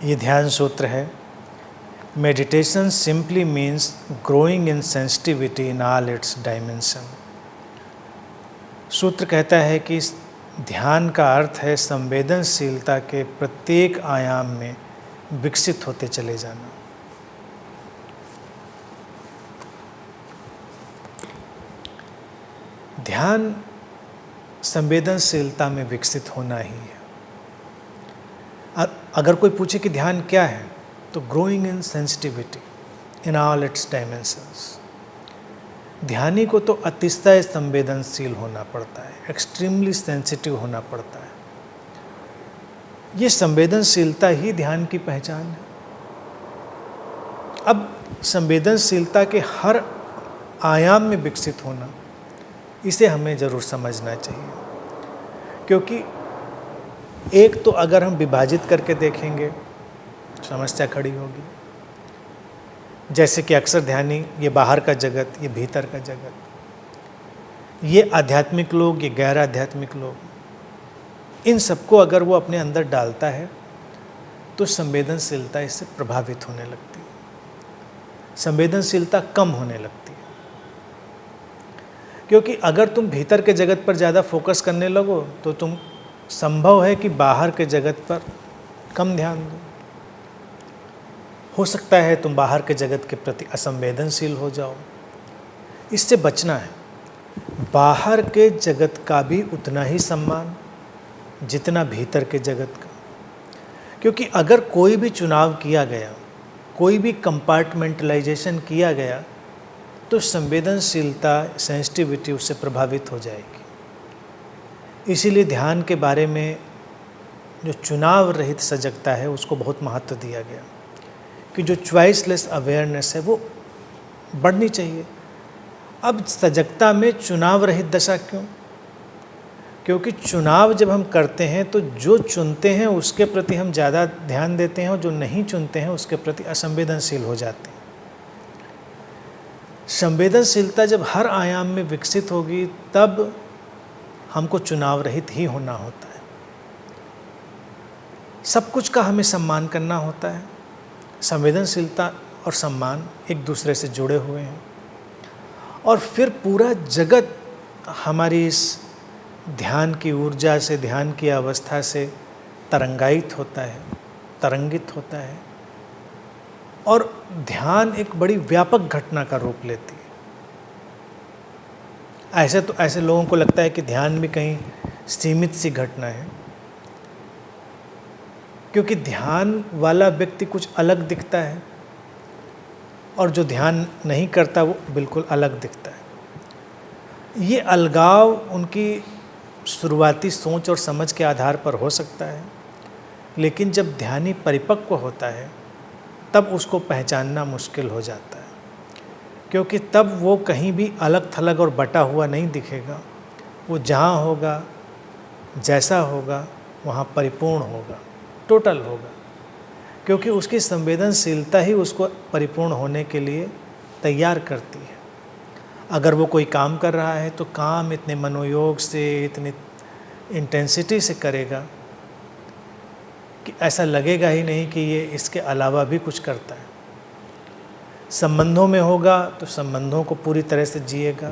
ये ध्यान सूत्र है। Meditation simply means growing in sensitivity in all it's dimension. सूत्र कहता है कि ध्यान का अर्थ है संवेदनशीलता के प्रत्येक आयाम में विकसित होते चले जाना। ध्यान संवेदनशीलता में विकसित होना ही है। अगर कोई पूछे कि ध्यान क्या है, तो growing in sensitivity in all its dimensions. ध्यानी को तो अतिशय संवेदनशील होना पड़ता है, एक्सट्रीमली सेंसिटिव होना पड़ता है। ये संवेदनशीलता ही ध्यान की पहचान है। अब संवेदनशीलता के हर आयाम में विकसित होना, इसे हमें ज़रूर समझना चाहिए, क्योंकि एक तो अगर हम विभाजित करके देखेंगे समस्या खड़ी होगी। जैसे कि अक्सर ध्यानी ये बाहर का जगत, ये भीतर का जगत, ये आध्यात्मिक लोग, ये गैर आध्यात्मिक लोग, इन सबको अगर वो अपने अंदर डालता है तो संवेदनशीलता इससे प्रभावित होने लगती है, संवेदनशीलता कम होने लगती है। क्योंकि अगर तुम भीतर के जगत पर ज़्यादा फोकस करने लगो तो तुम संभव है कि बाहर के जगत पर कम ध्यान दो। हो सकता है तुम बाहर के जगत के प्रति असंवेदनशील हो जाओ। इससे बचना है। बाहर के जगत का भी उतना ही सम्मान जितना भीतर के जगत का। क्योंकि अगर कोई भी चुनाव किया गया, कोई भी कंपार्टमेंटलाइजेशन किया गया, तो संवेदनशीलता, सेंसिटिविटी उससे प्रभावित हो जाएगी। इसीलिए ध्यान के बारे में जो चुनाव रहित सजगता है उसको बहुत महत्व दिया गया कि जो चॉइसलेस अवेयरनेस है वो बढ़नी चाहिए। अब सजगता में चुनाव रहित दशा क्यों? क्योंकि चुनाव जब हम करते हैं तो जो चुनते हैं उसके प्रति हम ज़्यादा ध्यान देते हैं और जो नहीं चुनते हैं उसके प्रति असंवेदनशील हो जाते हैं। संवेदनशीलता जब हर आयाम में विकसित होगी तब हमको चुनाव रहित ही होना होता है। सब कुछ का हमें सम्मान करना होता है। संवेदनशीलता और सम्मान एक दूसरे से जुड़े हुए हैं और फिर पूरा जगत हमारी इस ध्यान की ऊर्जा से, ध्यान की अवस्था से तरंगायित होता है, तरंगित होता है और ध्यान एक बड़ी व्यापक घटना का रूप लेती है। ऐसे लोगों को लगता है कि ध्यान भी कहीं सीमित सी घटना है, क्योंकि ध्यान वाला व्यक्ति कुछ अलग दिखता है और जो ध्यान नहीं करता वो बिल्कुल अलग दिखता है। ये अलगाव उनकी शुरुआती सोच और समझ के आधार पर हो सकता है, लेकिन जब ध्यानी परिपक्व होता है तब उसको पहचानना मुश्किल हो जाता है, क्योंकि तब वो कहीं भी अलग थलग और बटा हुआ नहीं दिखेगा। वो जहाँ होगा, जैसा होगा, वहाँ परिपूर्ण होगा, टोटल होगा, क्योंकि उसकी संवेदनशीलता ही उसको परिपूर्ण होने के लिए तैयार करती है। अगर वो कोई काम कर रहा है तो काम इतने मनोयोग से, इतनी इंटेंसिटी से करेगा कि ऐसा लगेगा ही नहीं कि ये इसके अलावा भी कुछ करता है। संबंधों में होगा तो संबंधों को पूरी तरह से जिएगा।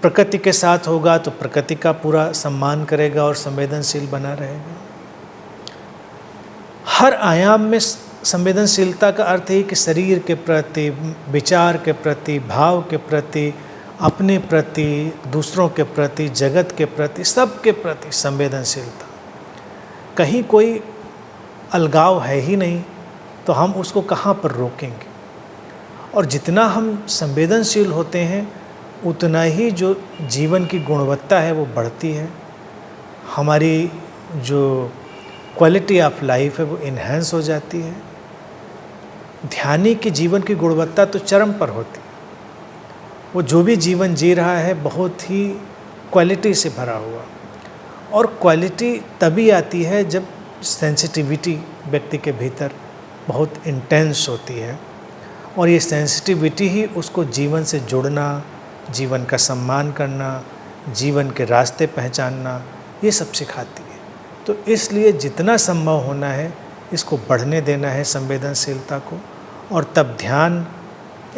प्रकृति के साथ होगा तो प्रकृति का पूरा सम्मान करेगा और संवेदनशील बना रहेगा। हर आयाम में संवेदनशीलता का अर्थ है कि शरीर के प्रति, विचार के प्रति, भाव के प्रति, अपने प्रति, दूसरों के प्रति, जगत के प्रति, सबके प्रति संवेदनशीलता। कहीं कोई अलगाव है ही नहीं तो हम उसको कहाँ पर रोकेंगे? और जितना हम संवेदनशील होते हैं उतना ही जो जीवन की गुणवत्ता है वो बढ़ती है। हमारी जो क्वालिटी ऑफ लाइफ है वो इन्हेंस हो जाती है। ध्यानी की जीवन की गुणवत्ता तो चरम पर होती है। वो जो भी जीवन जी रहा है बहुत ही क्वालिटी से भरा हुआ, और क्वालिटी तभी आती है जब सेंसिटिविटी व्यक्ति के भीतर बहुत इंटेंस होती है, और ये सेंसिटिविटी ही उसको जीवन से जुड़ना, जीवन का सम्मान करना, जीवन के रास्ते पहचानना, ये सब सिखाती है। तो इसलिए जितना संभव होना है इसको बढ़ने देना है संवेदनशीलता को, और तब ध्यान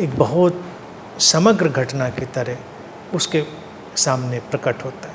एक बहुत समग्र घटना की तरह उसके सामने प्रकट होता है।